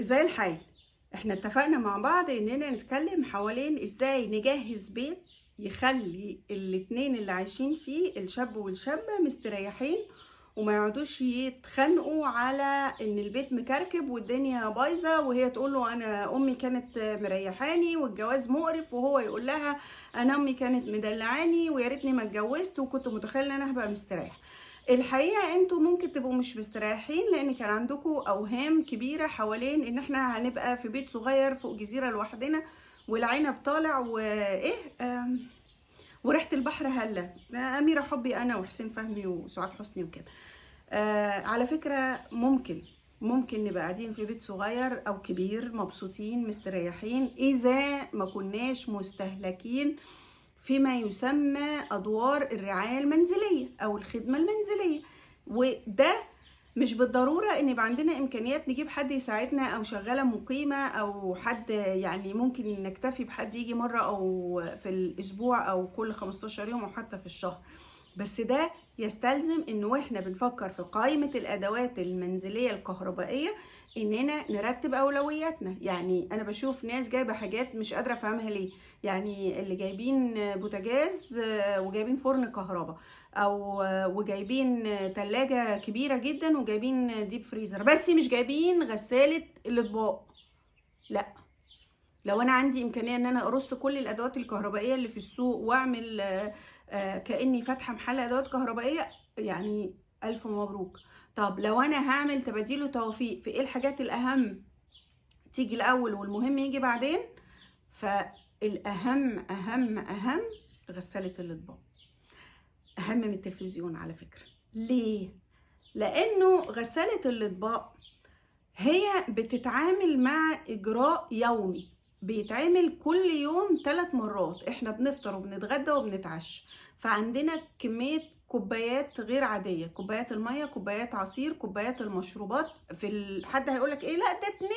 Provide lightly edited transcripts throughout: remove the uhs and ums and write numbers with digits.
ازاي الحال؟ احنا اتفقنا مع بعض اننا نتكلم حوالين ازاي نجهز بيت يخلي الاتنين اللي عايشين فيه الشاب والشابة مستريحين، وما يقعدوش يتخانقوا على ان البيت مكركب والدنيا بايظة، وهي تقول له انا امي كانت مريحاني والجواز مقرف، وهو يقول لها انا امي كانت مدلعاني ويا ريتني ما اتجوزت وكنت متخيل ان انا هبقى مستريح. الحقيقة انتوا ممكن تبقوا مش مستريحين لان كان عندكم اوهام كبيرة حوالين ان احنا هنبقى في بيت صغير فوق جزيرة لوحدنا، والعنب طالع وايه وريحة البحر هلة، أميرة حبي أنا وحسين فهمي وسعاد حسني وكده. على فكرة ممكن نبقى قاعدين في بيت صغير أو كبير مبسوطين مستريحين إذا ما كناش مستهلكين فيما يسمى أدوار الرعاية المنزلية أو الخدمة المنزلية. وده مش بالضرورة ان يبقى عندنا امكانيات نجيب حد يساعدنا او شغالة مقيمة او حد، يعني ممكن نكتفي بحد يجي مرة او في الاسبوع او كل 15 يوم او حتى في الشهر. بس ده يستلزم انه واحنا بنفكر في قائمة الادوات المنزلية الكهربائية اننا نرتب اولوياتنا. يعني انا بشوف ناس جايبة حاجات مش قادرة افهمها ليه، يعني اللي جايبين بوتاجاز وجايبين فرن كهرباء، او وجايبين تلاجة كبيرة جدا وجايبين ديب فريزر، بس مش جايبين غسالة الاطباق. لا، لو انا عندي امكانيه ان انا ارص كل الادوات الكهربائيه اللي في السوق واعمل كاني فاتحه محل ادوات كهربائيه، يعني الف مبروك. طب لو انا هعمل تباديل وتوفيق في ايه الحاجات الاهم تيجي الاول والمهم يجي بعدين، فالاهم اهم غساله الاطباق، اهم من التلفزيون على فكره. ليه؟ لانه غساله الاطباق هي بتتعامل مع اجراء يومي بيتعمل كل يوم 3 مرات، احنا بنفطر وبنتغدى وبنتعشى، فعندنا كمية كوبايات غير عادية، كوبايات المية، كوبايات عصير، كوبايات المشروبات. حد هيقولك ايه، لا ده 2.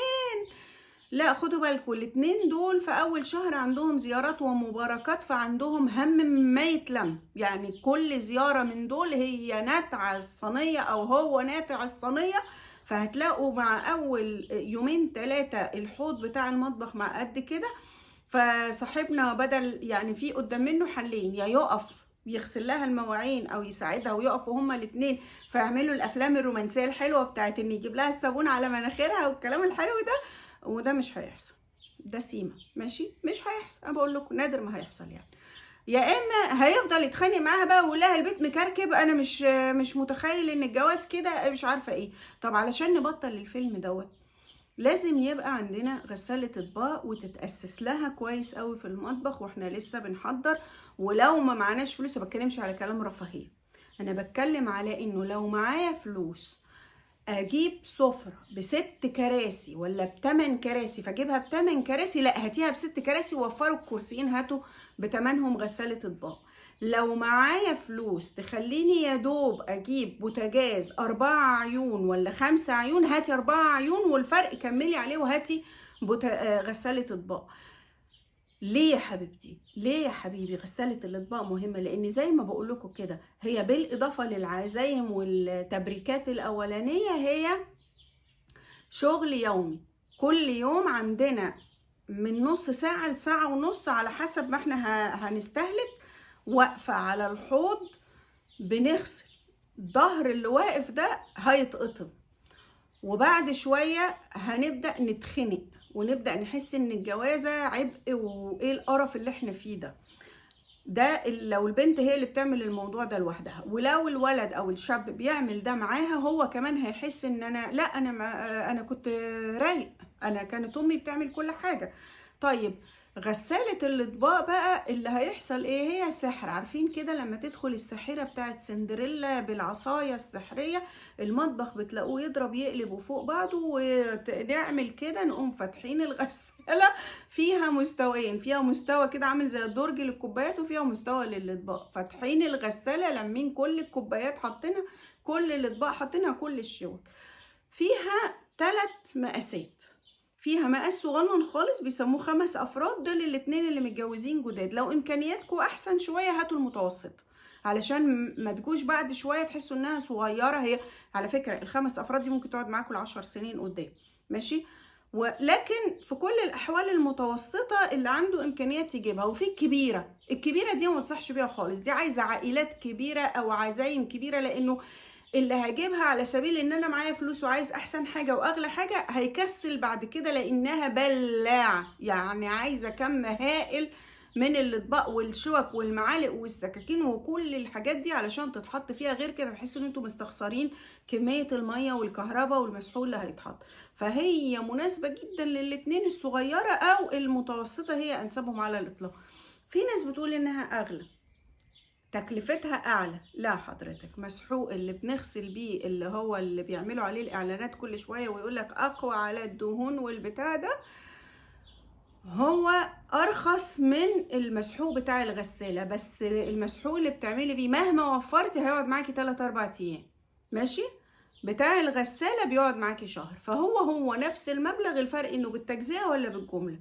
لا، خدوا بالكم الاتنين دول في اول شهر عندهم زيارات ومباركات، فعندهم هم ما يتلم، يعني كل زيارة من دول هي ناتعة الصينية او هو ناتع الصينية. فهتلاقوا مع اول يومين 3 الحوض بتاع المطبخ مع قد كده، فصاحبنا بدل يعني في قدام منه حلين، يا يقف يغسل لها المواعين او يساعدها ويقفوا هما الاتنين فيعملوا الافلام الرومانسيه الحلوه بتاعت ان يجيب لها الصابون على مناخيرها والكلام الحلو ده، وده مش هيحصل. ده سيما ماشي، مش هيحصل، انا بقول لكم نادر ما هيحصل يعني. يا اما هيفضل يتخانق معاها بقى ويقول لها البيت مكركب، انا مش متخيل ان الجواز كده مش عارفه ايه. طب علشان نبطل الفيلم دوت لازم يبقى عندنا غسالة اطباق وتتأسس لها كويس قوي في المطبخ واحنا لسه بنحضر. ولو ما معناش فلوس، ما بتكلمش على كلام رفاهية، انا بتكلم على انه لو معايا فلوس اجيب سفرة ب6 كراسي ولا ب8 كراسي فاجيبها ب8 كراسي، لا هاتيها ب6 كراسي ووفروا الكرسيين هاتوا بتمنهم غسالة اطباق. لو معايا فلوس تخليني يا دوب اجيب بوتاجاز 4 عيون ولا 5 عيون، هاتي 4 عيون والفرق كملي عليه وهاتي غسالة اطباق. ليه يا حبيبتي، ليه يا حبيبي غسالة الاطباق مهمة؟ لان زي ما بقول لكم كده هي بالاضافة للعزايم والتبريكات الاولانية هي شغل يومي. كل يوم عندنا من نص ساعة لساعة ونص على حسب ما احنا هنستهلك، واقفة على الحوض بنغسل. ظهر اللي واقف ده هيتقطم، وبعد شوية هنبدأ نتخنق ونبدأ نحس ان الجوازة عبء وايه القرف اللي احنا فيه ده. ده لو البنت هي اللي بتعمل الموضوع ده لوحدها، ولو الولد او الشاب بيعمل ده معاها هو كمان هيحس ان انا لا انا ما انا كنت رايق، انا كانت امي بتعمل كل حاجة. طيب غسالة الاطباق بقى اللي هيحصل ايه؟ هي السحر، عارفين كده لما تدخل الساحرة بتاعت سندريلا بالعصاية السحرية المطبخ بتلاقوه يضرب يقلب وفوق بعضه، ونعمل كده نقوم فاتحين الغسالة فيها مستويين، فيها مستوى كده عامل زي الدرج للكوبايات وفيها مستوى للاطباق، فاتحين الغسالة لمين كل الكوبايات حاطينها، كل الاطباق حاطينها، كل الشوك. فيها 3 مقاسات، فيها مقاس صغنن خالص بيسموه 5 افراد، دول الاتنين اللي متجوزين جداد. لو امكانياتكم احسن شويه هاتوا المتوسط علشان ما تجوش بعد شويه تحسوا انها صغيره. هي على فكره ال5 افراد دي ممكن تقعد معاكم ل10 سنين قدام، ماشي. ولكن في كل الاحوال المتوسطه اللي عنده امكانيات يجيبها. وفي الكبيره دي ما بنصحش بيها خالص، دي عايزه عائلات كبيره او عزايم كبيره، لانه اللي هجيبها على سبيل ان انا معايا فلوس وعايز احسن حاجه واغلى حاجه هيكسل بعد كده، لانها بلاعه، يعني عايزه كم هائل من الاطباق والشوك والمعالق والسكاكين وكل الحاجات دي علشان تتحط فيها. غير كده بحس ان انتوا مستخسرين كميه الميه والكهرباء والمسحول اللي هيتحط. فهي مناسبه جدا للاتنين، الصغيره او المتوسطه هي انسبهم على الاطلاق. في ناس بتقول انها اغلى، تكلفتها اعلى. لا حضرتك، مسحوق اللي بنغسل بيه اللي هو اللي بيعملوا عليه الاعلانات كل شويه ويقولك اقوى على الدهون والبتاع ده، هو ارخص من المسحوق بتاع الغساله. بس المسحوق اللي بتعملي بيه مهما وفرتي هيقعد معاكي 3-4 ايام، ماشي. بتاع الغساله بيقعد معاكي شهر. فهو نفس المبلغ، الفرق انه بالتجزئه ولا بالجمله.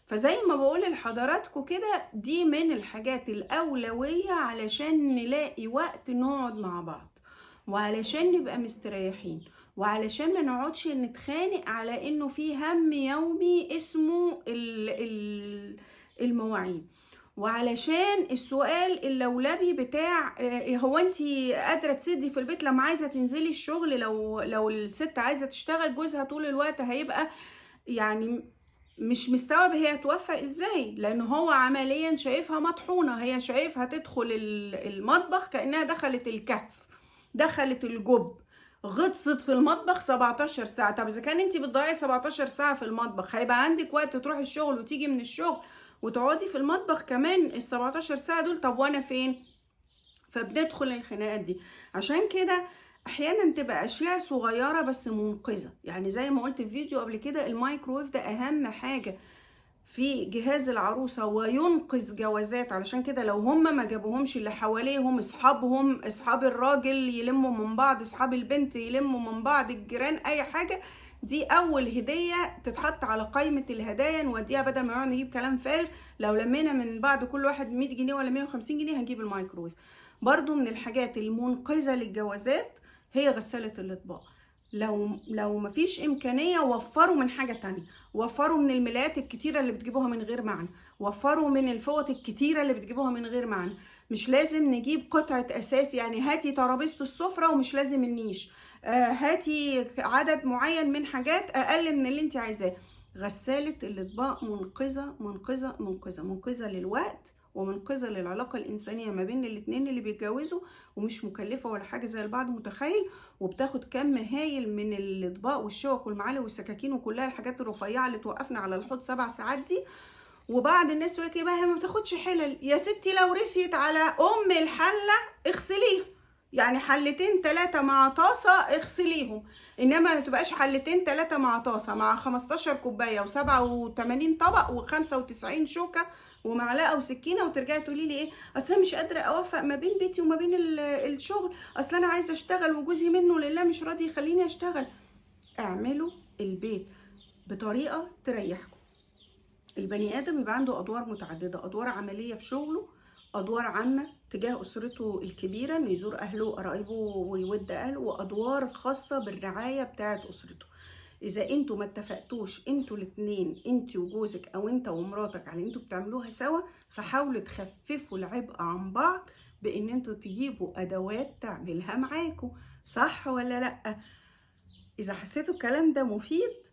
فزي ما بقول لحضراتكم كده، دي من الحاجات الأولوية علشان نلاقي وقت نقعد مع بعض، وعلشان نبقى مستريحين، وعلشان ما نقعدش نتخانق على انه في هم يومي اسمه المواعين، وعلشان السؤال اللولبي بتاع هو انت قادره تسدي في البيت لما عايزه تنزلي الشغل؟ لو الست عايزه تشتغل جوزها طول الوقت هيبقى يعني مش مستوعب هي توفى ازاي، لان هو عمليا شايفها مطحونه. هي شايفها تدخل المطبخ كانها دخلت الكهف، دخلت الجب، غطست في المطبخ 17 ساعه. طب اذا كان انت بتضيعي 17 ساعه في المطبخ، هيبقى عندك وقت تروحي الشغل وتيجي من الشغل وتقعدي في المطبخ كمان ال 17 ساعه دول؟ طب وانا فين؟ فبندخل الخناقات دي. عشان كده احيانا تبقى اشياء صغيره بس منقذه. يعني زي ما قلت في فيديو قبل كده، الميكروويف ده اهم حاجه في جهاز العروسه وينقذ جوازات. علشان كده لو هم ما جابوهمش، اللي حواليهم اصحابهم، اصحاب الراجل يلموا من بعض، اصحاب البنت يلموا من بعض، الجيران، اي حاجه، دي اول هديه تتحط على قائمه الهدايا نوديها، بدل ما نقعد نجيب كلام فارغ. لو لمينا من بعض كل واحد 100 جنيه ولا 150 جنيه هنجيب الميكروويف. برضو من الحاجات المنقذه للجوازات هي غساله الاطباق. لو مفيش امكانيه، وفروا من حاجه تانية، وفروا من الملايات الكتيره اللي بتجيبوها من غير معنى، وفروا من الفوط الكتيره اللي بتجيبوها من غير معنى. مش لازم نجيب قطعه اساس، يعني هاتي ترابيزه السفره ومش لازم النيش، هاتي عدد معين من حاجات اقل من اللي انت عايزاه. غساله الاطباق منقذه منقذه منقذه منقذه للوقت، ومنقذه للعلاقه الانسانيه ما بين الاتنين اللي بيتجوزوا، ومش مكلفه ولا حاجه زي البعض متخيل. وبتاخد كم هايل من الاطباق والشوك والمعالق والسكاكين وكلها الحاجات الرفيعه اللي توقفنا على الحوض 7 ساعات دي. وبعض الناس تقول لك ايه بقى، هي ما بتاخدش حلل. يا ستي لو رسيت على ام الحله اغسليها، يعني حلتين 3 مع طاسه اغسليهم، انما ما تبقاش حلتين 3 مع طاسه مع 15 كوبايه و87 طبق و95 شوكه ومعلقه وسكينه، وترجعي تقولي لي ايه، اصل انا مش قادره اوفق ما بين بيتي وما بين الشغل، اصل انا عايزه اشتغل وجوزي منه لله مش راضي يخليني اشتغل. اعملوا البيت بطريقه تريحكم. البني ادم يبقى عنده ادوار متعدده، ادوار عمليه في شغله، ادوار عامه تجاه اسرته الكبيره انه يزور اهله وقرايبه ويود اهله، وادوار خاصه بالرعايه بتاعه اسرته. اذا انتوا ما اتفقتوش انتوا الاتنين، انت وجوزك او انت ومراتك، على انتوا بتعملوها سوا، فحاولوا تخففوا العبء عن بعض بان انتوا تجيبوا ادوات تعملها معاكم. صح ولا لا؟ اذا حسيتوا الكلام ده مفيد،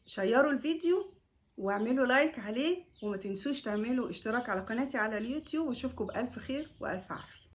شيروا الفيديو واعملوا لايك عليه، وما تنسوش تعملوا اشتراك على قناتي على اليوتيوب. واشوفكم بألف خير وألف عافية.